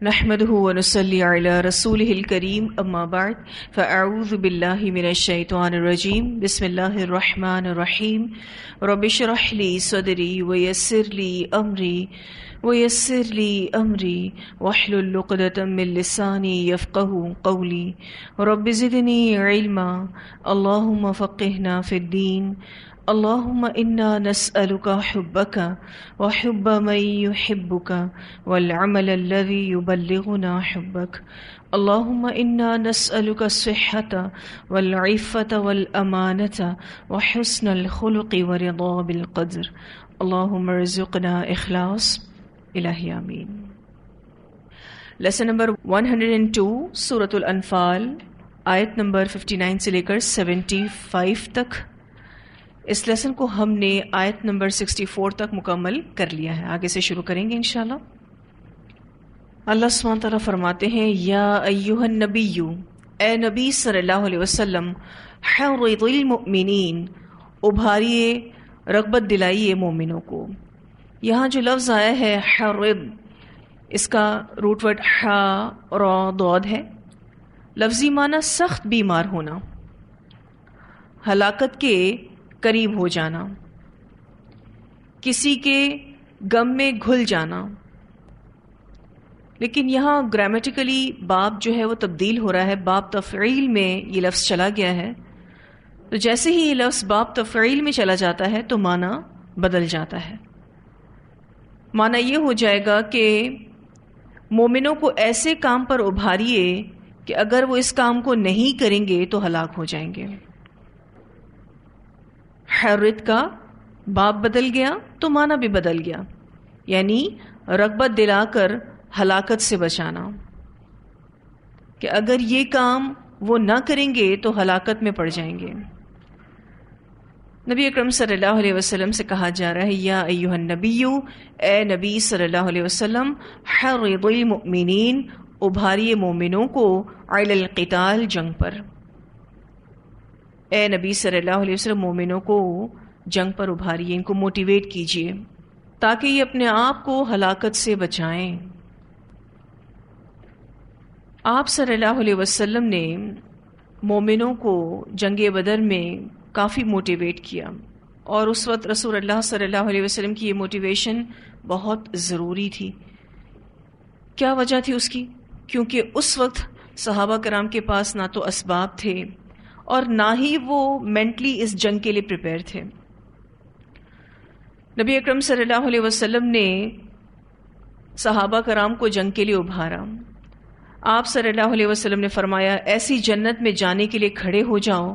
نحمده ونصلي على رسوله الكريم اما بعد فاعوذ بالله من الشيطان الرجيم بسم الله الرحمن الرحيم رب اشرح لي صدري ويسر لي امري واحلل عقدة من لساني يفقهوا قولي رب زدني علما اللهم فقهنا في الدين اللهم انا نسألك حبك وحب من يحبك والعمل الذي يبلغنا حبك اللهم انا نسألك الصحة والعفة والأمانة وحسن الخلق ورضا بالقدر اللهم ارزقنا اخلاص الہی آمین۔ لیسن نمبر 102 سورۃ الانفال، آیت نمبر 59 سے لے کر 75 تک۔ اس لیسن کو ہم نے آیت نمبر 64 تک مکمل کر لیا ہے، آگے سے شروع کریں گے انشاءاللہ۔ اللہ سبحانہ تعالیٰ فرماتے ہیں یا ایہا النبی، اے نبی صلی اللہ علیہ وسلم، حرض المؤمنین، ابھاریے، رغبت دلائیے مومنوں کو۔ یہاں جو لفظ آیا ہے حرض، اس کا روٹ ورڈ حا را ضاد ہے۔ لفظی معنی سخت بیمار ہونا، ہلاکت کے قریب ہو جانا، کسی کے غم میں گھل جانا۔ لیکن یہاں گرامیٹیکلی باب جو ہے وہ تبدیل ہو رہا ہے، باب تفعیل میں یہ لفظ چلا گیا ہے۔ تو جیسے ہی یہ لفظ باب تفعیل میں چلا جاتا ہے تو معنی بدل جاتا ہے۔ معنی یہ ہو جائے گا کہ مومنوں کو ایسے کام پر ابھاریے کہ اگر وہ اس کام کو نہیں کریں گے تو ہلاک ہو جائیں گے۔ حرت کا باب بدل گیا تو معنی بھی بدل گیا، یعنی رغبت دلا کر ہلاکت سے بچانا، کہ اگر یہ کام وہ نہ کریں گے تو ہلاکت میں پڑ جائیں گے۔ نبی اکرم صلی اللہ علیہ وسلم سے کہا جا رہا ہے یا ایھا النبی، اے نبی صلی اللہ علیہ وسلم، حرض المؤمنین، ابھاریے مومنوں کو علی القتال، جنگ پر۔ اے نبی صلی اللہ علیہ وسلم، مومنوں کو جنگ پر ابھاریے، ان کو موٹیویٹ کیجیے تاکہ یہ اپنے آپ کو ہلاکت سے بچائیں۔ آپ صلی اللہ علیہ وسلم نے مومنوں کو جنگ بدر میں کافی موٹیویٹ کیا، اور اس وقت رسول اللہ صلی اللہ علیہ وسلم کی یہ موٹیویشن بہت ضروری تھی۔ کیا وجہ تھی اس کی؟ کیونکہ اس وقت صحابہ کرام کے پاس نہ تو اسباب تھے اور نہ ہی وہ مینٹلی اس جنگ کے لیے پریپیئر تھے۔ نبی اکرم صلی اللہ علیہ وسلم نے صحابہ کرام کو جنگ کے لیے ابھارا۔ آپ صلی اللہ علیہ وسلم نے فرمایا ایسی جنت میں جانے کے لیے کھڑے ہو جاؤ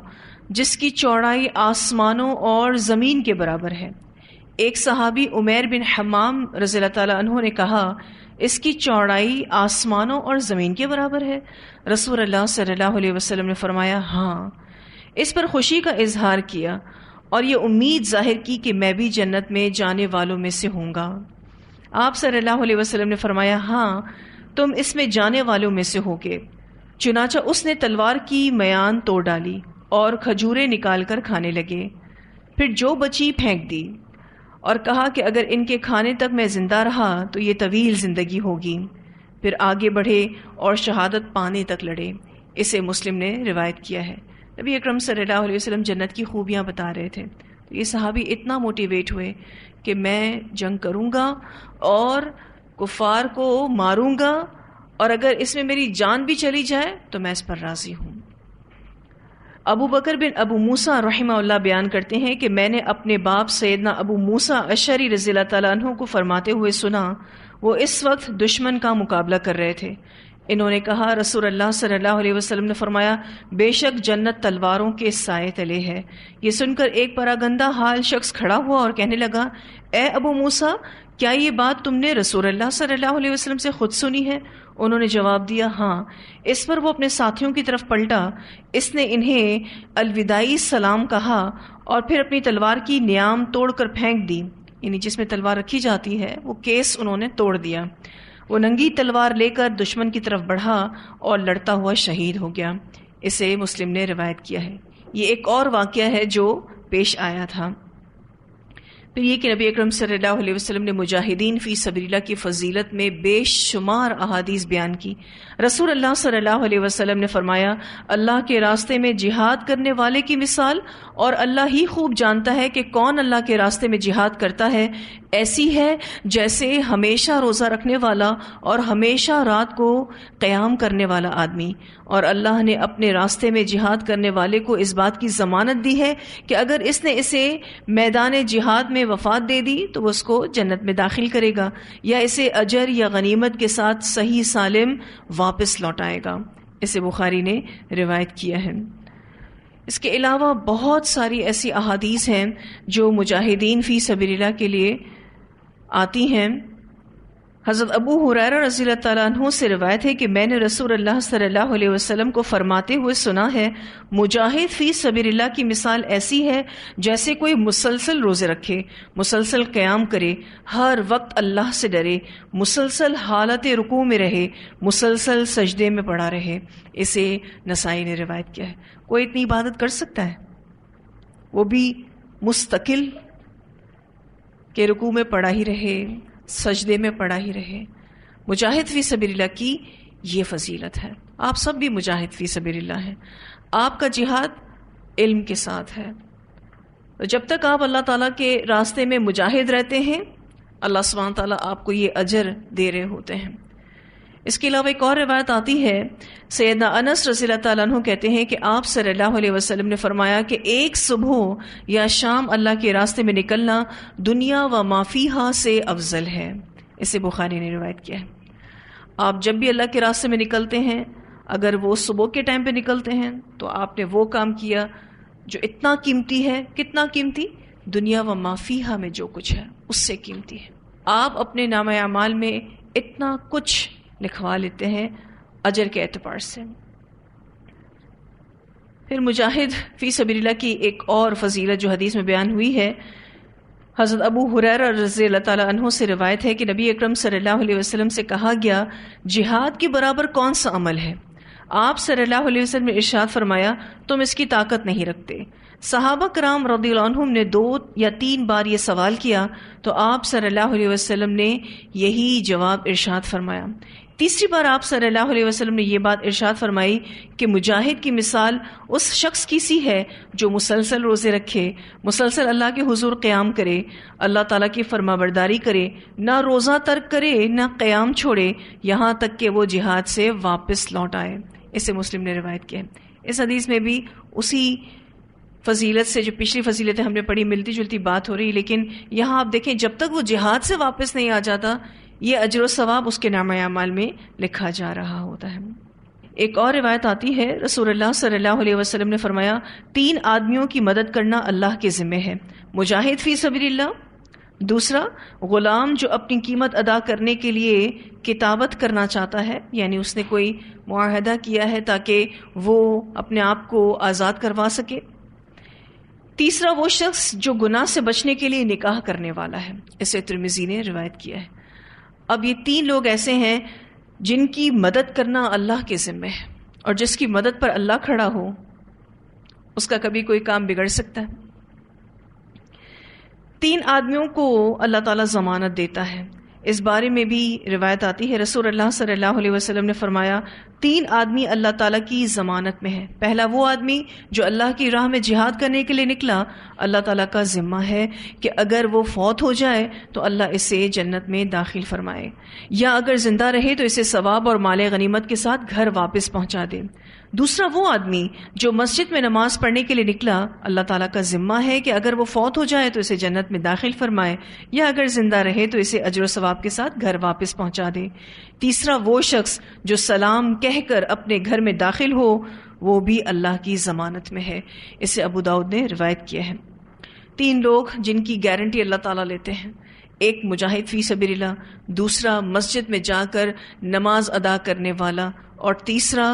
جس کی چوڑائی آسمانوں اور زمین کے برابر ہے۔ ایک صحابی عمیر بن حمام رضی اللہ تعالیٰ عنہ نے کہا اس کی چوڑائی آسمانوں اور زمین کے برابر ہے؟ رسول اللہ صلی اللہ علیہ وسلم نے فرمایا ہاں۔ اس پر خوشی کا اظہار کیا اور یہ امید ظاہر کی کہ میں بھی جنت میں جانے والوں میں سے ہوں گا۔ آپ صلی اللہ علیہ وسلم نے فرمایا ہاں، تم اس میں جانے والوں میں سے ہوگے۔ چنانچہ اس نے تلوار کی میان توڑ ڈالی اور کھجوریں نکال کر کھانے لگے، پھر جو بچی پھینک دی اور کہا کہ اگر ان کے کھانے تک میں زندہ رہا تو یہ طویل زندگی ہوگی۔ پھر آگے بڑھے اور شہادت پانے تک لڑے۔ اسے مسلم نے روایت کیا ہے۔ نبی اکرم صلی اللہ علیہ وسلم جنت کی خوبیاں بتا رہے تھے، تو یہ صحابی اتنا موٹیویٹ ہوئے کہ میں جنگ کروں گا اور کفار کو ماروں گا، اور اگر اس میں میری جان بھی چلی جائے تو میں اس پر راضی ہوں۔ ابو بکر بن ابو موسیٰ رحمہ اللہ بیان کرتے ہیں کہ میں نے اپنے باپ سیدنا ابو موسیٰ اشعری رضی اللہ تعالیٰ عنہ کو فرماتے ہوئے سنا، وہ اس وقت دشمن کا مقابلہ کر رہے تھے۔ انہوں نے کہا رسول اللہ صلی اللہ علیہ وسلم نے فرمایا بے شک جنت تلواروں کے سائے تلے ہے۔ یہ سن کر ایک پراگندہ حال شخص کھڑا ہوا اور کہنے لگا اے ابو موسیٰ، کیا یہ بات تم نے رسول اللہ صلی اللہ علیہ وسلم سے خود سنی ہے؟ انہوں نے جواب دیا ہاں۔ اس پر وہ اپنے ساتھیوں کی طرف پلٹا، اس نے انہیں الوداعی سلام کہا اور پھر اپنی تلوار کی نیام توڑ کر پھینک دی، یعنی جس میں تلوار رکھی جاتی ہے وہ کیس انہوں نے توڑ دیا۔ وہ ننگی تلوار لے کر دشمن کی طرف بڑھا اور لڑتا ہوا شہید ہو گیا۔ اسے مسلم نے روایت کیا ہے۔ یہ ایک اور واقعہ ہے جو پیش آیا تھا۔ پھر یہ کہ نبی اکرم صلی اللہ علیہ وسلم نے مجاہدین فی سبیل اللہ کی فضیلت میں بے شمار احادیث بیان کی. رسول اللہ صلی اللہ علیہ وسلم نے فرمایا اللہ کے راستے میں جہاد کرنے والے کی مثال، اور اللہ ہی خوب جانتا ہے کہ کون اللہ کے راستے میں جہاد کرتا ہے، ایسی ہے جیسے ہمیشہ روزہ رکھنے والا اور ہمیشہ رات کو قیام کرنے والا آدمی. اور اللہ نے اپنے راستے میں جہاد کرنے والے کو اس بات کی ضمانت دی ہے کہ اگر اس نے اسے میدان جہاد میں وفات دے دی تو وہ اس کو جنت میں داخل کرے گا، یا اسے اجر یا غنیمت کے ساتھ صحیح سالم واپس لوٹائے گا. اسے بخاری نے روایت کیا ہے. اس کے علاوہ بہت ساری ایسی احادیث ہیں جو مجاہدین فی سبیل اللہ کے لیے آتی ہیں. حضرت ابو ہریرہ رضی اللہ تعالیٰ عنہ سے روایت ہے کہ میں نے رسول اللہ صلی اللہ علیہ وسلم کو فرماتے ہوئے سنا ہے مجاہد فی سبیل اللہ کی مثال ایسی ہے جیسے کوئی مسلسل روزے رکھے، مسلسل قیام کرے، ہر وقت اللہ سے ڈرے، مسلسل حالت رکوع میں رہے، مسلسل سجدے میں پڑا رہے. اسے نسائی نے روایت کیا ہے. کوئی اتنی عبادت کر سکتا ہے؟ وہ بھی مستقل کہ رکوع میں پڑا ہی رہے، سجدے میں پڑا ہی رہے. مجاہد فی سبیل اللہ کی یہ فضیلت ہے. آپ سب بھی مجاہد فی سبیل اللہ ہیں. آپ کا جہاد علم کے ساتھ ہے. جب تک آپ اللہ تعالیٰ کے راستے میں مجاہد رہتے ہیں اللہ سبحانہ تعالیٰ آپ کو یہ اجر دے رہے ہوتے ہیں. اس کے علاوہ ایک اور روایت آتی ہے، سیدنا انس رضی اللہ تعالیٰ عنہ کہتے ہیں کہ آپ صلی اللہ علیہ وسلم نے فرمایا کہ ایک صبح یا شام اللہ کے راستے میں نکلنا دنیا و ما فیہا سے افضل ہے. اسے بخاری نے روایت کیا ہے. آپ جب بھی اللہ کے راستے میں نکلتے ہیں، اگر وہ صبح کے ٹائم پہ نکلتے ہیں تو آپ نے وہ کام کیا جو اتنا قیمتی ہے. کتنا قیمتی؟ دنیا و ما فیہا میں جو کچھ ہے اس سے قیمتی ہے. آپ اپنے نامہ اعمال میں اتنا کچھ لکھوا لیتے ہیں اجر کے اعتبار سے. پھر مجاہد فی سبیل اللہ کی ایک اور فضیلت جو حدیث میں بیان ہوئی ہے، حضرت ابو ہریرہ رضی اللہ تعالیٰ عنہ سے روایت ہے کہ نبی اکرم صلی اللہ علیہ وسلم سے کہا گیا جہاد کے برابر کون سا عمل ہے؟ آپ صلی اللہ علیہ وسلم نے ارشاد فرمایا تم اس کی طاقت نہیں رکھتے. صحابہ کرام رضی اللہ عنہم نے 2 یا 3 بار یہ سوال کیا تو آپ صلی اللہ علیہ وسلم نے یہی جواب ارشاد فرمایا. تیسری بار آپ صلی اللہ علیہ وسلم نے یہ بات ارشاد فرمائی کہ مجاہد کی مثال اس شخص کی سی ہے جو مسلسل روزے رکھے، مسلسل اللہ کے حضور قیام کرے، اللہ تعالیٰ کی فرما برداری کرے، نہ روزہ ترک کرے نہ قیام چھوڑے یہاں تک کہ وہ جہاد سے واپس لوٹ آئے. اسے مسلم نے روایت کیا. اس حدیث میں بھی اسی فضیلت سے جو پچھلی فضیلتیں ہم نے پڑھی ملتی جلتی بات ہو رہی، لیکن یہاں آپ دیکھیں جب تک وہ جہاد سے واپس نہیں آ جاتا یہ اجر و ثواب اس کے نامہ اعمال میں لکھا جا رہا ہوتا ہے. ایک اور روایت آتی ہے رسول اللہ صلی اللہ علیہ وسلم نے فرمایا 3 آدمیوں کی مدد کرنا اللہ کے ذمہ ہے، مجاہد فی سبیل اللہ، دوسرا غلام جو اپنی قیمت ادا کرنے کے لیے کتابت کرنا چاہتا ہے، یعنی اس نے کوئی معاہدہ کیا ہے تاکہ وہ اپنے آپ کو آزاد کروا سکے، تیسرا وہ شخص جو گناہ سے بچنے کے لیے نکاح کرنے والا ہے. اسے ترمذی نے روایت کیا ہے. اب یہ 3 لوگ ایسے ہیں جن کی مدد کرنا اللہ کے ذمہ ہے، اور جس کی مدد پر اللہ کھڑا ہو اس کا کبھی کوئی کام بگڑ سکتا ہے. 3 آدمیوں کو اللہ تعالیٰ ضمانت دیتا ہے. اس بارے میں بھی روایت آتی ہے رسول اللہ صلی اللہ علیہ وسلم نے فرمایا 3 آدمی اللہ تعالیٰ کی ضمانت میں ہے. پہلا وہ آدمی جو اللہ کی راہ میں جہاد کرنے کے لیے نکلا، اللہ تعالیٰ کا ذمہ ہے کہ اگر وہ فوت ہو جائے تو اللہ اسے جنت میں داخل فرمائے، یا اگر زندہ رہے تو اسے ثواب اور مال غنیمت کے ساتھ گھر واپس پہنچا دے. دوسرا وہ آدمی جو مسجد میں نماز پڑھنے کے لیے نکلا، اللہ تعالیٰ کا ذمہ ہے کہ اگر وہ فوت ہو جائے تو اسے جنت میں داخل فرمائے، یا اگر زندہ رہے تو اسے اجر و ثواب کے ساتھ گھر واپس پہنچا دے. تیسرا وہ شخص جو سلام کہہ کر اپنے گھر میں داخل ہو، وہ بھی اللہ کی ضمانت میں ہے. اسے ابو داؤد نے روایت کیا ہے. 3 لوگ جن کی گارنٹی اللہ تعالیٰ لیتے ہیں، ایک مجاہد فی سبیل اللہ، دوسرا مسجد میں جا کر نماز ادا کرنے والا، اور تیسرا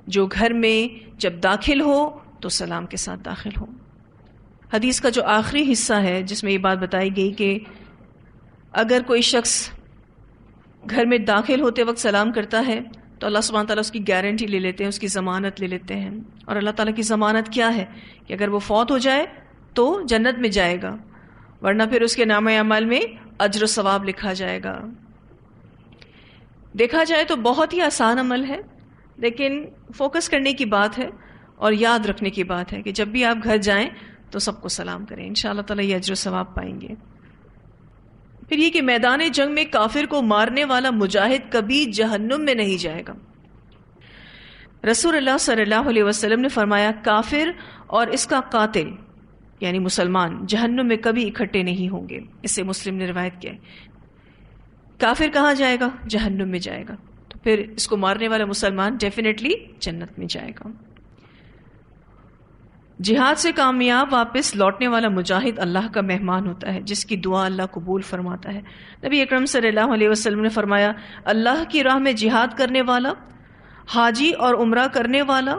جو گھر میں جب داخل ہو تو سلام کے ساتھ داخل ہو. حدیث کا جو آخری حصہ ہے جس میں یہ بات بتائی گئی کہ اگر کوئی شخص گھر میں داخل ہوتے وقت سلام کرتا ہے تو اللہ سبحانہ تعالیٰ اس کی گارنٹی لے لیتے ہیں، اس کی ضمانت لے لیتے ہیں. اور اللہ تعالیٰ کی ضمانت کیا ہے کہ اگر وہ فوت ہو جائے تو جنت میں جائے گا، ورنہ پھر اس کے نامہ اعمال میں اجر و ثواب لکھا جائے گا. دیکھا جائے تو بہت ہی آسان عمل ہے، لیکن فوکس کرنے کی بات ہے اور یاد رکھنے کی بات ہے کہ جب بھی آپ گھر جائیں تو سب کو سلام کریں، انشاءاللہ تعالی یہ اجر و ثواب پائیں گے. پھر یہ کہ میدان جنگ میں کافر کو مارنے والا مجاہد کبھی جہنم میں نہیں جائے گا. رسول اللہ صلی اللہ علیہ وسلم نے فرمایا کافر اور اس کا قاتل یعنی مسلمان جہنم میں کبھی اکٹھے نہیں ہوں گے. اسے مسلم نے روایت کیا ہے. کافر کہاں جائے گا؟ جہنم میں جائے گا. تو پھر اس کو مارنے والا مسلمان ڈیفینیٹلی جنت میں جائے گا. جہاد سے کامیاب واپس لوٹنے والا مجاہد اللہ کا مہمان ہوتا ہے، جس کی دعا اللہ قبول فرماتا ہے. نبی اکرم صلی اللہ علیہ وسلم نے فرمایا اللہ کی راہ میں جہاد کرنے والا، حاجی اور عمرہ کرنے والا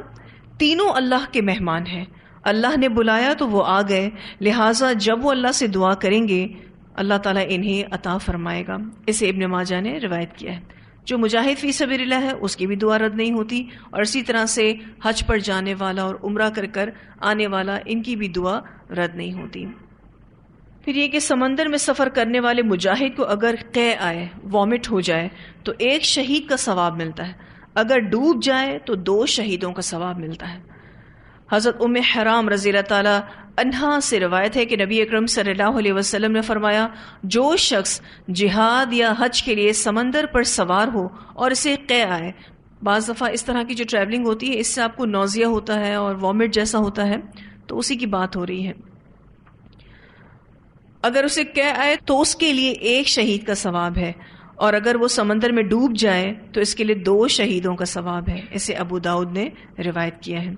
تینوں اللہ کے مہمان ہیں. اللہ نے بلایا تو وہ آ گئے، لہٰذا جب وہ اللہ سے دعا کریں گے اللہ تعالیٰ انہیں عطا فرمائے گا. اسے ابن ماجہ نے روایت کیا ہے. جو مجاہد فی سبیل اللہ ہے اس کی بھی دعا رد نہیں ہوتی، اور اسی طرح سے حج پر جانے والا اور عمرہ کر آنے والا ان کی بھی دعا رد نہیں ہوتی. پھر یہ کہ سمندر میں سفر کرنے والے مجاہد کو اگر قے آئے، وامٹ ہو جائے تو ایک شہید کا ثواب ملتا ہے، اگر ڈوب جائے تو 2 شہیدوں کا ثواب ملتا ہے. حضرت ام حرام رضی اللہ تعالی عنہا سے روایت ہے کہ نبی اکرم صلی اللہ علیہ وسلم نے فرمایا جو شخص جہاد یا حج کے لیے سمندر پر سوار ہو اور اسے قے آئے، بعض دفعہ اس طرح کی جو ٹریولنگ ہوتی ہے اس سے آپ کو نوزیا ہوتا ہے اور وامٹ جیسا ہوتا ہے، تو اسی کی بات ہو رہی ہے. اگر اسے قے آئے تو اس کے لیے 1 شہید کا ثواب ہے، اور اگر وہ سمندر میں ڈوب جائے تو اس کے لیے 2 شہیدوں کا ثواب ہے. اسے ابو داؤد نے روایت کیا ہے.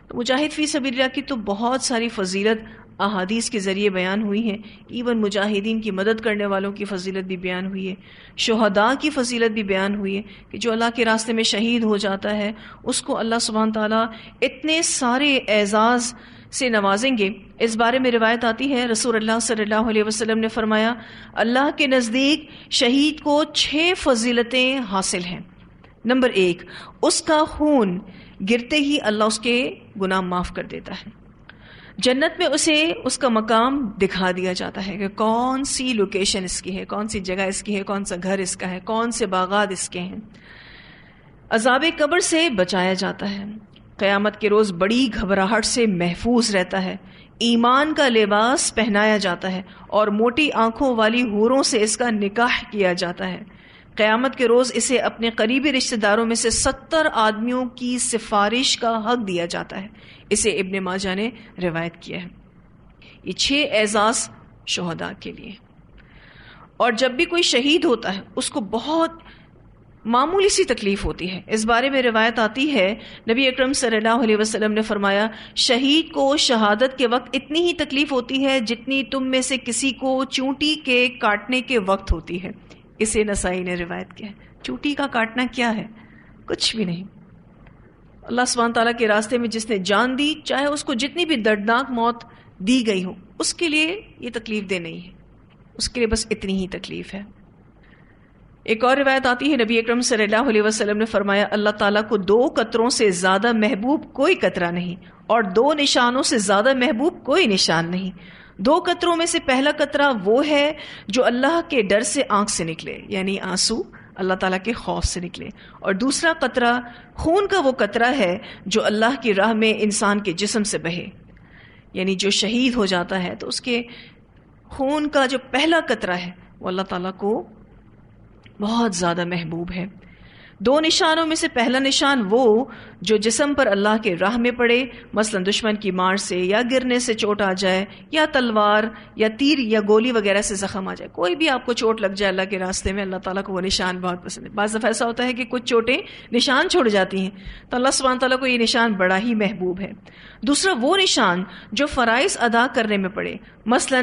تو مجاہد فی سبیل اللہ کی تو بہت ساری فضیلت احادیث کے ذریعے بیان ہوئی ہیں. ایون مجاہدین کی مدد کرنے والوں کی فضیلت بھی بیان ہوئی ہے، شہداء کی فضیلت بھی بیان ہوئی ہے کہ جو اللہ کے راستے میں شہید ہو جاتا ہے اس کو اللہ سبحانہ تعالیٰ اتنے سارے اعزاز سے نوازیں گے. اس بارے میں روایت آتی ہے رسول اللہ صلی اللہ علیہ وسلم نے فرمایا اللہ کے نزدیک شہید کو 6 فضیلتیں حاصل ہیں. نمبر 1، اس کا خون گرتے ہی اللہ اس کے گناہ معاف کر دیتا ہے. جنت میں اسے اس کا مقام دکھا دیا جاتا ہے کہ کون سی لوکیشن اس کی ہے، کون سی جگہ اس کی ہے، کون سا گھر اس کا ہے، کون سے باغات اس کے ہیں. عذاب قبر سے بچایا جاتا ہے. قیامت کے روز بڑی گھبراہٹ سے محفوظ رہتا ہے. ایمان کا لباس پہنایا جاتا ہے اور موٹی آنکھوں والی حوروں سے اس کا نکاح کیا جاتا ہے. قیامت کے روز اسے اپنے قریبی رشتہ داروں میں سے 70 آدمیوں کی سفارش کا حق دیا جاتا ہے. اسے ابن ماجہ نے روایت کیا ہے. یہ 6 اعزاز شہداء کے لیے. اور جب بھی کوئی شہید ہوتا ہے اس کو بہت معمولی سی تکلیف ہوتی ہے. اس بارے میں روایت آتی ہے نبی اکرم صلی اللہ علیہ وسلم نے فرمایا شہید کو شہادت کے وقت اتنی ہی تکلیف ہوتی ہے جتنی تم میں سے کسی کو چونٹی کے کاٹنے کے وقت ہوتی ہے. اسے نسائی نے روایت کیا ہے. چونٹی کا کاٹنا کیا ہے؟ کچھ بھی نہیں. اللہ سبحانہ تعالیٰ کے راستے میں جس نے جان دی، چاہے اس کو جتنی بھی دردناک موت دی گئی ہو، اس کے لیے یہ تکلیف دہ نہیں ہے، اس کے لیے بس اتنی ہی تکلیف ہے. ایک اور روایت آتی ہے نبی اکرم صلی اللہ علیہ وسلم نے فرمایا اللہ تعالیٰ کو 2 قطروں سے زیادہ محبوب کوئی قطرہ نہیں، اور 2 نشانوں سے زیادہ محبوب کوئی نشان نہیں. 2 قطروں میں سے پہلا قطرہ وہ ہے جو اللہ کے ڈر سے آنکھ سے نکلے، یعنی آنسو اللہ تعالیٰ کے خوف سے نکلے، اور دوسرا قطرہ خون کا وہ قطرہ ہے جو اللہ کی راہ میں انسان کے جسم سے بہے. یعنی جو شہید ہو جاتا ہے تو اس کے خون کا جو پہلا قطرہ ہے وہ اللہ تعالیٰ کو بہت زیادہ محبوب ہے. 2 نشانوں میں سے پہلا نشان وہ جو جسم پر اللہ کے راہ میں پڑے، مثلا دشمن کی مار سے یا گرنے سے چوٹ آ جائے، یا تلوار یا تیر یا گولی وغیرہ سے زخم آ جائے. کوئی بھی آپ کو چوٹ لگ جائے اللہ کے راستے میں، اللہ تعالیٰ کو وہ نشان بہت پسند ہے. بعض دفعہ ایسا ہوتا ہے کہ کچھ چوٹیں نشان چھوڑ جاتی ہیں، تو اللہ سبحانہ تعالیٰ کو یہ نشان بڑا ہی محبوب ہے. دوسرا وہ نشان جو فرائض ادا کرنے میں پڑے، مثلا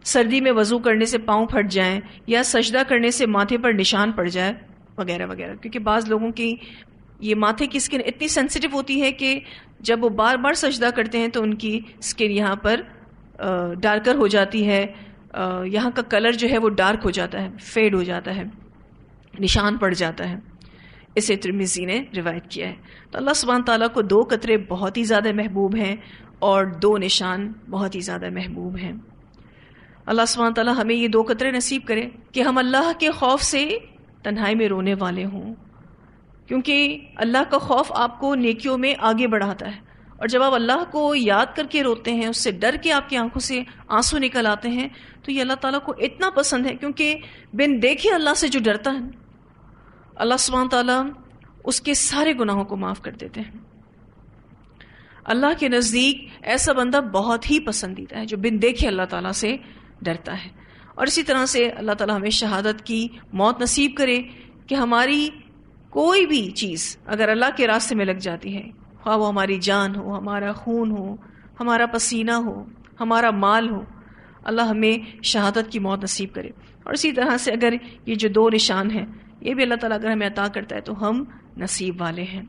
سردی میں وضو کرنے سے پاؤں پھٹ جائیں، یا سجدہ کرنے سے ماتھے پر نشان پڑ جائے وغیرہ وغیرہ. کیونکہ بعض لوگوں کی یہ ماتھے کی اسکن اتنی سینسیٹیو ہوتی ہے کہ جب وہ بار بار سجدہ کرتے ہیں تو ان کی اسکن یہاں پر ڈارکر ہو جاتی ہے، یہاں کا کلر جو ہے وہ ڈارک ہو جاتا ہے، فیڈ ہو جاتا ہے، نشان پڑ جاتا ہے. اسے ترمذی نے روایت کیا ہے. تو اللہ سبحانہ تعالیٰ کو 2 قطرے بہت ہی زیادہ محبوب ہیں اور 2 نشان بہت ہی زیادہ محبوب ہیں. اللہ سبحانہ تعالیٰ ہمیں یہ 2 قطرے نصیب کرے کہ ہم اللہ کے خوف سے تنہائی میں رونے والے ہوں، کیونکہ اللہ کا خوف آپ کو نیکیوں میں آگے بڑھاتا ہے، اور جب آپ اللہ کو یاد کر کے روتے ہیں، اس سے ڈر کے آپ کی آنکھوں سے آنسو نکل آتے ہیں، تو یہ اللہ تعالیٰ کو اتنا پسند ہے، کیونکہ بن دیکھے اللہ سے جو ڈرتا ہے اللہ سبحانہ تعالیٰ اس کے سارے گناہوں کو معاف کر دیتے ہیں۔ اللہ کے نزدیک ایسا بندہ بہت ہی پسندیدہ ہے جو بن دیکھے اللہ تعالیٰ سے ڈرتا ہے۔ اور اسی طرح سے اللہ تعالیٰ ہمیں شہادت کی موت نصیب کرے کہ ہماری کوئی بھی چیز اگر اللہ کے راستے میں لگ جاتی ہے، خواہ وہ ہماری جان ہو، ہمارا خون ہو، ہمارا پسینہ ہو، ہمارا مال ہو، اللہ ہمیں شہادت کی موت نصیب کرے۔ اور اسی طرح سے اگر یہ جو 2 نشان ہیں یہ بھی اللہ تعالیٰ اگر ہمیں عطا کرتا ہے تو ہم نصیب والے ہیں۔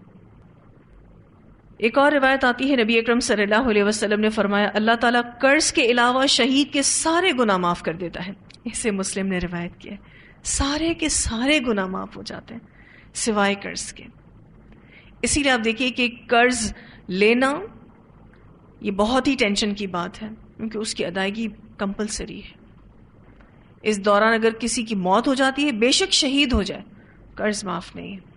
ایک اور روایت آتی ہے، نبی اکرم صلی اللہ علیہ وسلم نے فرمایا اللہ تعالیٰ قرض کے علاوہ شہید کے سارے گناہ معاف کر دیتا ہے۔ اسے مسلم نے روایت کیا ہے، سارے کے سارے گناہ معاف ہو جاتے ہیں سوائے قرض کے۔ اسی لیے آپ دیکھیے کہ قرض لینا یہ بہت ہی ٹینشن کی بات ہے، کیونکہ اس کی ادائیگی کمپلسری ہے۔ اس دوران اگر کسی کی موت ہو جاتی ہے، بے شک شہید ہو جائے، قرض معاف نہیں ہے۔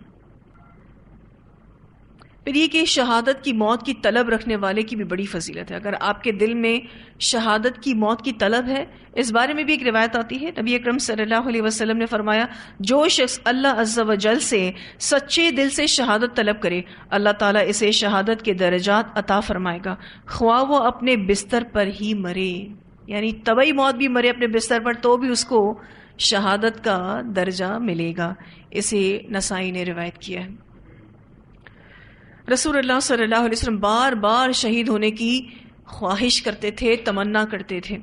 پھر یہ کہ شہادت کی موت کی طلب رکھنے والے کی بھی بڑی فضیلت ہے۔ اگر آپ کے دل میں شہادت کی موت کی طلب ہے، اس بارے میں بھی ایک روایت آتی ہے، نبی اکرم صلی اللہ علیہ وسلم نے فرمایا جو شخص اللہ عز و جل سے سچے دل سے شہادت طلب کرے، اللہ تعالیٰ اسے شہادت کے درجات عطا فرمائے گا، خواہ وہ اپنے بستر پر ہی مرے، یعنی طبعی موت بھی مرے اپنے بستر پر تو بھی اس کو شہادت کا درجہ ملے گا۔ اسے نسائی نے روایت کیا ہے۔ رسول اللہ صلی اللہ علیہ وسلم بار بار شہید ہونے کی خواہش کرتے تھے، تمنا کرتے تھے۔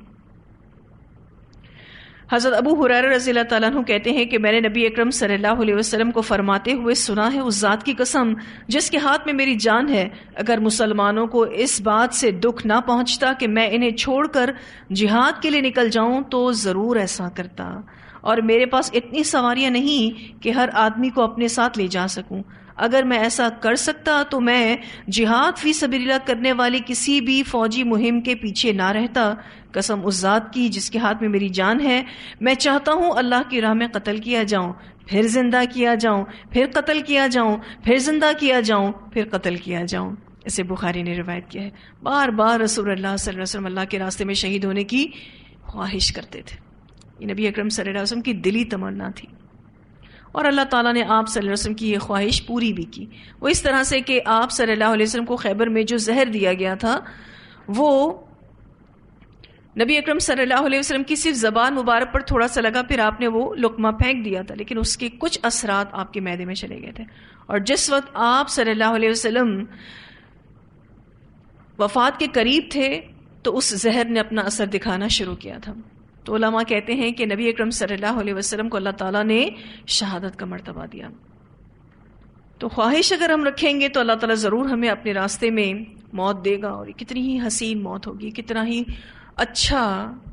حضرت ابو ہریرہ رضی اللہ تعالیٰ عنہ کہتے ہیں کہ میں نے نبی اکرم صلی اللہ علیہ وسلم کو فرماتے ہوئے سنا ہے، اس ذات کی قسم جس کے ہاتھ میں میری جان ہے، اگر مسلمانوں کو اس بات سے دکھ نہ پہنچتا کہ میں انہیں چھوڑ کر جہاد کے لیے نکل جاؤں تو ضرور ایسا کرتا، اور میرے پاس اتنی سواریاں نہیں کہ ہر آدمی کو اپنے ساتھ لے جا سکوں۔ اگر میں ایسا کر سکتا تو میں جہاد فی سبیل اللہ کرنے والی کسی بھی فوجی مہم کے پیچھے نہ رہتا۔ قسم اس ذات کی جس کے ہاتھ میں میری جان ہے، میں چاہتا ہوں اللہ کی راہ میں قتل کیا جاؤں، پھر زندہ کیا جاؤں، پھر قتل کیا جاؤں، پھر زندہ کیا جاؤں، پھر قتل کیا جاؤں۔ اسے بخاری نے روایت کیا ہے۔ بار بار رسول اللہ صلی اللہ علیہ وسلم اللہ کے راستے میں شہید ہونے کی خواہش کرتے تھے۔ یہ نبی اکرم صلی اللہ علیہ وسلم کی دلی تمنا تھی، اور اللہ تعالیٰ نے آپ صلی اللہ علیہ وسلم کی یہ خواہش پوری بھی کی۔ وہ اس طرح سے کہ آپ صلی اللہ علیہ وسلم کو خیبر میں جو زہر دیا گیا تھا وہ نبی اکرم صلی اللہ علیہ وسلم کی صرف زبان مبارک پر تھوڑا سا لگا، پھر آپ نے وہ لقمہ پھینک دیا تھا، لیکن اس کے کچھ اثرات آپ کے معدے میں چلے گئے تھے۔ اور جس وقت آپ صلی اللہ علیہ وسلم وفات کے قریب تھے تو اس زہر نے اپنا اثر دکھانا شروع کیا تھا۔ تو علماء کہتے ہیں کہ نبی اکرم صلی اللہ علیہ وسلم کو اللہ تعالیٰ نے شہادت کا مرتبہ دیا۔ تو خواہش اگر ہم رکھیں گے تو اللہ تعالیٰ ضرور ہمیں اپنے راستے میں موت دے گا، اور یہ کتنی ہی حسین موت ہوگی، کتنا ہی اچھا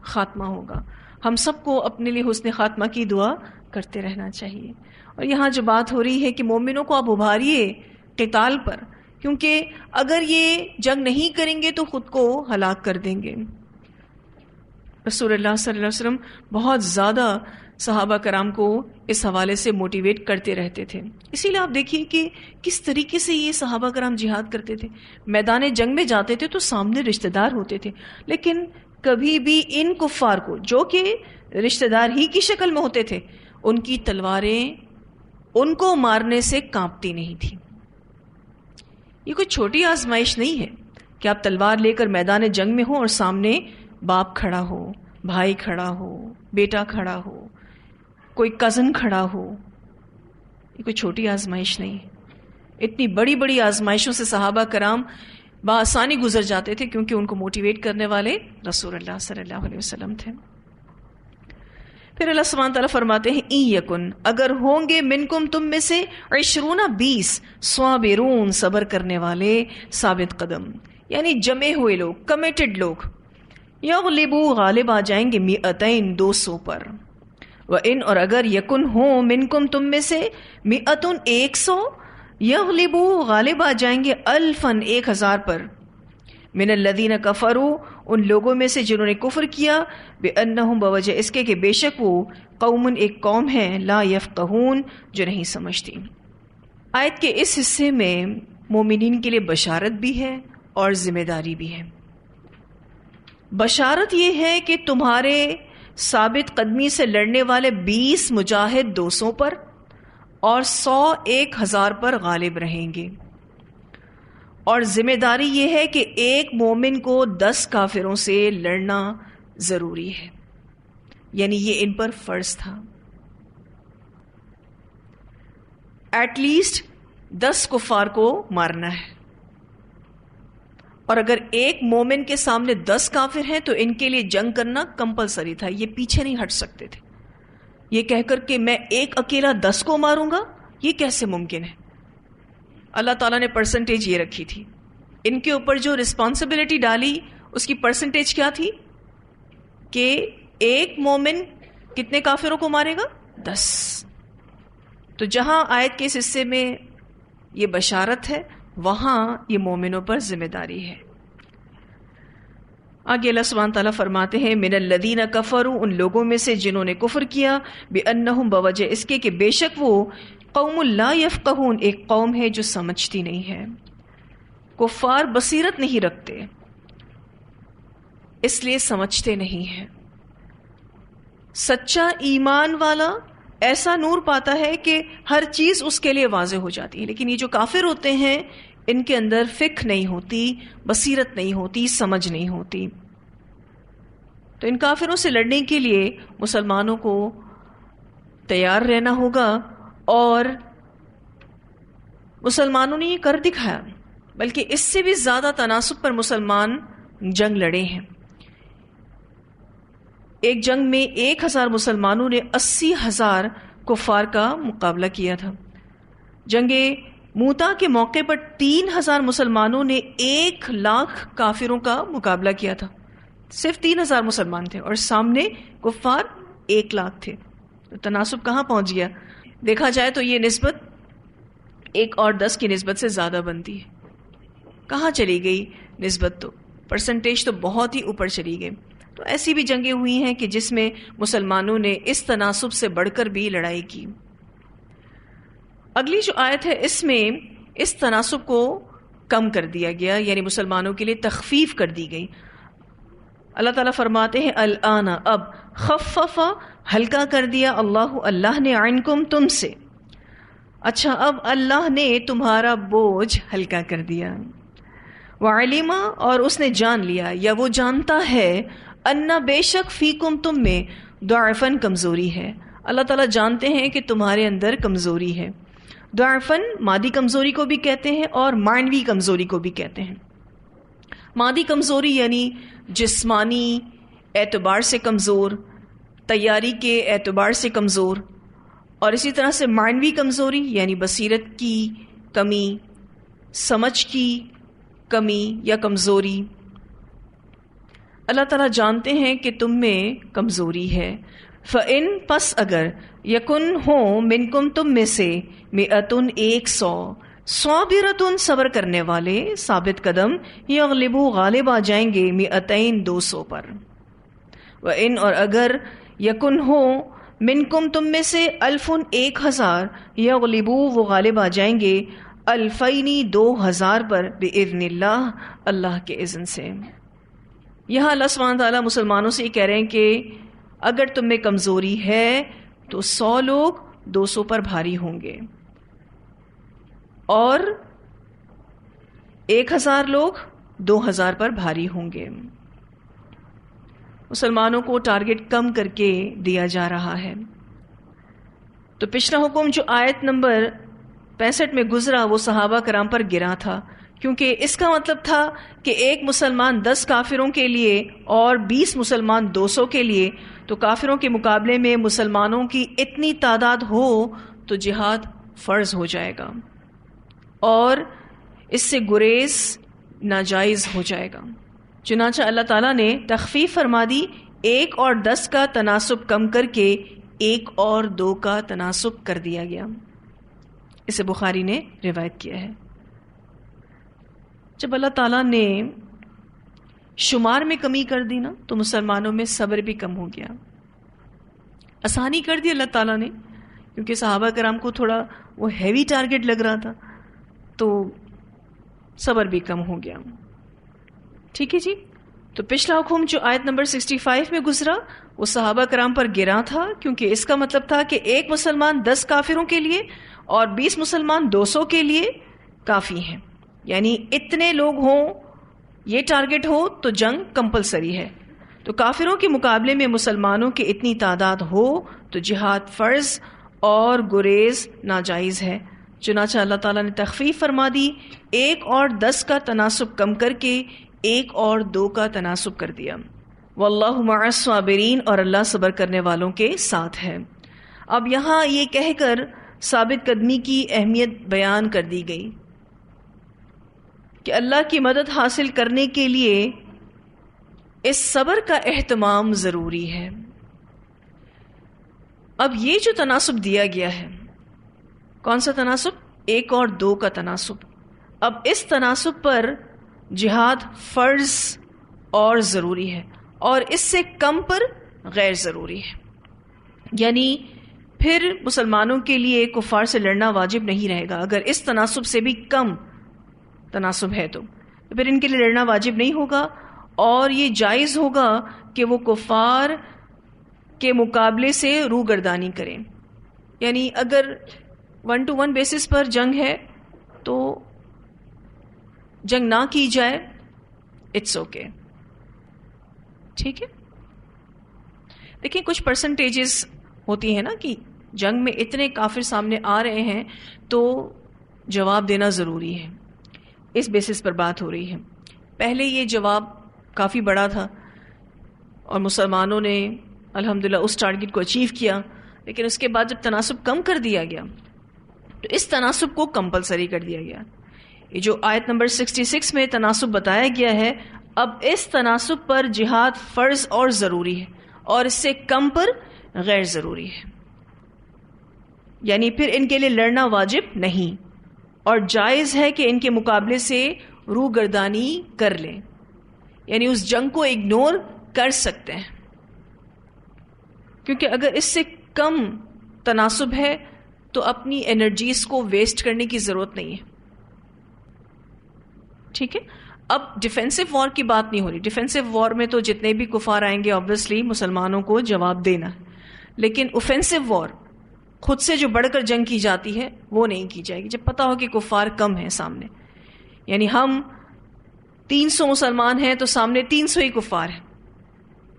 خاتمہ ہوگا۔ ہم سب کو اپنے لیے حسن خاتمہ کی دعا کرتے رہنا چاہیے۔ اور یہاں جو بات ہو رہی ہے کہ مومنوں کو آپ ابھاریے قتال پر، کیونکہ اگر یہ جنگ نہیں کریں گے تو خود کو ہلاک کر دیں گے۔ رسول اللہ صلی اللہ علیہ وسلم بہت زیادہ صحابہ کرام کو اس حوالے سے موٹیویٹ کرتے رہتے تھے۔ اسی لیے آپ دیکھیے کہ کس طریقے سے یہ صحابہ کرام جہاد کرتے تھے۔ میدان جنگ میں جاتے تھے تو سامنے رشتہ دار ہوتے تھے، لیکن کبھی بھی ان کفار کو جو کہ رشتہ دار ہی کی شکل میں ہوتے تھے، ان کی تلواریں ان کو مارنے سے کانپتی نہیں تھی۔ یہ کوئی چھوٹی آزمائش نہیں ہے کہ آپ تلوار لے کر میدان جنگ میں ہوں اور سامنے باپ کھڑا ہو، بھائی کھڑا ہو، بیٹا کھڑا ہو، کوئی کزن کھڑا ہو۔ یہ کوئی چھوٹی آزمائش نہیں ہے۔ اتنی بڑی بڑی آزمائشوں سے صحابہ کرام بآسانی گزر جاتے تھے، کیونکہ ان کو موٹیویٹ کرنے والے رسول اللہ صلی اللہ علیہ وسلم تھے۔ پھر اللہ سبحانہ تعالیٰ فرماتے ہیں این یکن، اگر ہوں گے منکم تم میں سے 20 20 صابرون صبر کرنے والے، ثابت قدم یعنی جمے ہوئے لوگ، کمیٹڈ لوگ، یغلبو غالب آ جائیں گے 200 200 پر، وَإِنْ اور اگر یکن ہوں منکم تم میں سے 100 یغلبو غالب آ جائیں گے 1000 پر، من الذین کفروا ان لوگوں میں سے جنہوں نے کفر کیا، بِأَنَّهُمْ بوجہ اس کے کہ بے شک وہ قوم ایک قوم ہے، لا یفقہون جو نہیں سمجھتی۔ آیت کے اس حصے میں مومنین کے لیے بشارت بھی ہے اور ذمہ داری بھی ہے۔ بشارت یہ ہے کہ تمہارے ثابت قدمی سے لڑنے والے 20 مجاہد 200 پر اور 100 1000 پر غالب رہیں گے، اور ذمہ داری یہ ہے کہ ایک مومن کو 10 کافروں سے لڑنا ضروری ہے، یعنی یہ ان پر فرض تھا۔ ایٹ لیسٹ 10 کفار کو مارنا ہے، اور اگر ایک مومن کے سامنے 10 کافر ہیں تو ان کے لیے جنگ کرنا کمپلسری تھا، یہ پیچھے نہیں ہٹ سکتے تھے۔ یہ کہہ کر کہ میں ایک اکیلا 10 کو ماروں گا، یہ کیسے ممکن ہے؟ اللہ تعالیٰ نے پرسنٹیج یہ رکھی تھی، ان کے اوپر جو رسپانسبلٹی ڈالی اس کی پرسنٹیج کیا تھی کہ ایک مومن کتنے کافروں کو مارے گا؟ 10۔ تو جہاں آیت کے اس حصے میں یہ بشارت ہے، وہاں یہ مومنوں پر ذمہ داری ہے۔ آگے اللہ سبحانہ تعالیٰ فرماتے ہیں، من الذین کفروا ان لوگوں میں سے جنہوں نے کفر کیا، بأنہم بوجہ اس کے کہ بے شک وہ قوم لا یفقہون ایک قوم ہے جو سمجھتی نہیں ہے۔ کفار بصیرت نہیں رکھتے، اس لیے سمجھتے نہیں ہیں۔ سچا ایمان والا ایسا نور پاتا ہے کہ ہر چیز اس کے لیے واضح ہو جاتی ہے، لیکن یہ جو کافر ہوتے ہیں ان کے اندر فکر نہیں ہوتی، بصیرت نہیں ہوتی، سمجھ نہیں ہوتی۔ تو ان کافروں سے لڑنے کے لیے مسلمانوں کو تیار رہنا ہوگا، اور مسلمانوں نے یہ کر دکھایا، بلکہ اس سے بھی زیادہ تناسب پر مسلمان جنگ لڑے ہیں۔ ایک جنگ میں 1000 مسلمانوں نے 80,000 کفار کا مقابلہ کیا تھا۔ جنگ موتا کے موقع پر 3000 مسلمانوں نے 1,00,000 کافروں کا مقابلہ کیا تھا۔ صرف 3000 مسلمان تھے اور سامنے کفار 1,00,000 تھے۔ تو تناسب کہاں پہنچ گیا؟ دیکھا جائے تو یہ نسبت 1 اور 10 کی نسبت سے زیادہ بنتی ہے۔ کہاں چلی گئی نسبت؟ تو پرسنٹیج تو بہت ہی اوپر چلی گئی۔ تو ایسی بھی جنگیں ہوئی ہیں کہ جس میں مسلمانوں نے اس تناسب سے بڑھ کر بھی لڑائی کی۔ اگلی جو آیت ہے اس میں اس تناسب کو کم کر دیا گیا، یعنی مسلمانوں کے لیے تخفیف کر دی گئی۔ اللہ تعالیٰ فرماتے ہیں، الآن اب خفف ہلکا کر دیا اللہ نے عنکم تم سے۔ اچھا، اب اللہ نے تمہارا بوجھ ہلکا کر دیا۔ وعلم اور اس نے جان لیا یا وہ جانتا ہے، ان بے شک فیکم تم میں ضعفاً کمزوری ہے۔ اللہ تعالیٰ جانتے ہیں کہ تمہارے اندر کمزوری ہے۔ ضعفاً مادی کمزوری کو بھی کہتے ہیں اور معنوی کمزوری کو بھی کہتے ہیں۔ مادی کمزوری یعنی جسمانی اعتبار سے کمزور، تیاری کے اعتبار سے کمزور، اور اسی طرح سے معنوی کمزوری یعنی بصیرت کی کمی، سمجھ کی کمی یا کمزوری۔ اللہ تعالیٰ جانتے ہیں کہ تم میں کمزوری ہے۔ فَإِن پس اگر یکن ہوں منکم تم میں سے مئتن 100 صابرتن صبر کرنے والے ثابت قدم، یغلبو غالب آ جائیں گے مئتین 200 پر۔ وَإِن اور اگر یکن ہوں منکم تم میں سے الفن 1000 یغلبو وہ غالب آ جائیں گے الفینی 2000 پر بإذن اللہ اللہ کے اذن سے۔ یہاں اللہ سبحانہ تعالیٰ مسلمانوں سے یہ کہہ رہے ہیں کہ اگر تم میں کمزوری ہے تو 100 لوگ 200 پر بھاری ہوں گے، اور 1000 لوگ 2000 پر بھاری ہوں گے۔ مسلمانوں کو ٹارگٹ کم کر کے دیا جا رہا ہے۔ تو پچھلا حکم جو آیت نمبر 65 میں گزرا وہ صحابہ کرام پر گرا تھا، کیونکہ اس کا مطلب تھا کہ ایک مسلمان 10 کافروں کے لیے اور 20 مسلمان 200 کے لیے، تو کافروں کے مقابلے میں مسلمانوں کی اتنی تعداد ہو تو جہاد فرض ہو جائے گا اور اس سے گریز ناجائز ہو جائے گا۔ چنانچہ اللہ تعالیٰ نے تخفیف فرما دی، 1 اور 10 کا تناسب کم کر کے 1 اور 2 کا تناسب کر دیا گیا۔ اسے بخاری نے روایت کیا ہے۔ جب اللہ تعالیٰ نے شمار میں کمی کر دی نا تو مسلمانوں میں صبر بھی کم ہو گیا. آسانی کر دی اللہ تعالیٰ نے، کیونکہ صحابہ کرام کو تھوڑا وہ ہیوی ٹارگٹ لگ رہا تھا تو صبر بھی کم ہو گیا. ٹھیک ہے جی. تو پچھلا حکم جو آیت نمبر 65 میں گزرا وہ صحابہ کرام پر گرا تھا، کیونکہ اس کا مطلب تھا کہ ایک مسلمان 10 کافروں کے لیے اور 20 مسلمان 200 کے لیے کافی ہیں. یعنی اتنے لوگ ہوں، یہ ٹارگٹ ہو تو جنگ کمپلسری ہے. تو کافروں کے مقابلے میں مسلمانوں کی اتنی تعداد ہو تو جہاد فرض اور گریز ناجائز ہے. چنانچہ اللہ تعالیٰ نے تخفیف فرما دی، 1 اور 10 کا تناسب کم کر کے 1 اور 2 کا تناسب کر دیا. واللہ مع الصابرین، اور اللہ صبر کرنے والوں کے ساتھ ہے. اب یہاں یہ کہہ کر ثابت قدمی کی اہمیت بیان کر دی گئی کہ اللہ کی مدد حاصل کرنے کے لیے اس صبر کا اہتمام ضروری ہے. اب یہ جو تناسب دیا گیا ہے، کون سا تناسب؟ 1 اور 2 کا تناسب. اب اس تناسب پر جہاد فرض اور ضروری ہے، اور اس سے کم پر غیر ضروری ہے. یعنی پھر مسلمانوں کے لیے کفار سے لڑنا واجب نہیں رہے گا. اگر اس تناسب سے بھی کم تناسب ہے تو پھر ان کے لیے لڑنا واجب نہیں ہوگا، اور یہ جائز ہوگا کہ وہ کفار کے مقابلے سے روگردانی کریں. یعنی اگر 1 to 1 بیسس پر جنگ ہے تو جنگ نہ کی جائے، اٹس اوکے. ٹھیک ہے. دیکھیں کچھ پرسنٹیجز ہوتی ہیں نا کہ جنگ میں اتنے کافر سامنے آ رہے ہیں تو جواب دینا ضروری ہے. اس بیسس پر بات ہو رہی ہے. پہلے یہ جواب کافی بڑا تھا اور مسلمانوں نے الحمدللہ اس ٹارگٹ کو اچیو کیا، لیکن اس کے بعد جب تناسب کم کر دیا گیا تو اس تناسب کو کمپلسری کر دیا گیا. یہ جو آیت نمبر 66 میں تناسب بتایا گیا ہے، اب اس تناسب پر جہاد فرض اور ضروری ہے، اور اس سے کم پر غیر ضروری ہے. یعنی پھر ان کے لیے لڑنا واجب نہیں، اور جائز ہے کہ ان کے مقابلے سے روگردانی کر لیں. یعنی اس جنگ کو اگنور کر سکتے ہیں، کیونکہ اگر اس سے کم تناسب ہے تو اپنی انرجیز کو ویسٹ کرنے کی ضرورت نہیں ہے. ٹھیک ہے. اب ڈیفینسو وار کی بات نہیں ہو رہی. ڈیفینسو وار میں تو جتنے بھی کفار آئیں گے obviously مسلمانوں کو جواب دینا ہے، لیکن اوفینسو وار خود سے جو بڑھ کر جنگ کی جاتی ہے وہ نہیں کی جائے گی جب پتہ ہو کہ کفار کم ہیں سامنے. یعنی ہم 300 مسلمان ہیں تو سامنے 300 ہی کفار ہیں،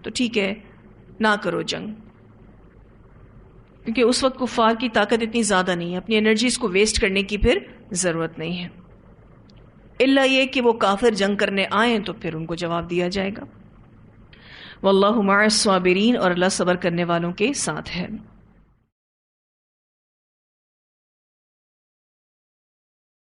تو ٹھیک ہے نہ کرو جنگ، کیونکہ اس وقت کفار کی طاقت اتنی زیادہ نہیں ہے، اپنی انرجیز کو ویسٹ کرنے کی پھر ضرورت نہیں ہے. الا یہ کہ وہ کافر جنگ کرنے آئیں تو پھر ان کو جواب دیا جائے گا. واللہ مع الصابرین، اور اللہ صبر کرنے والوں کے ساتھ ہے.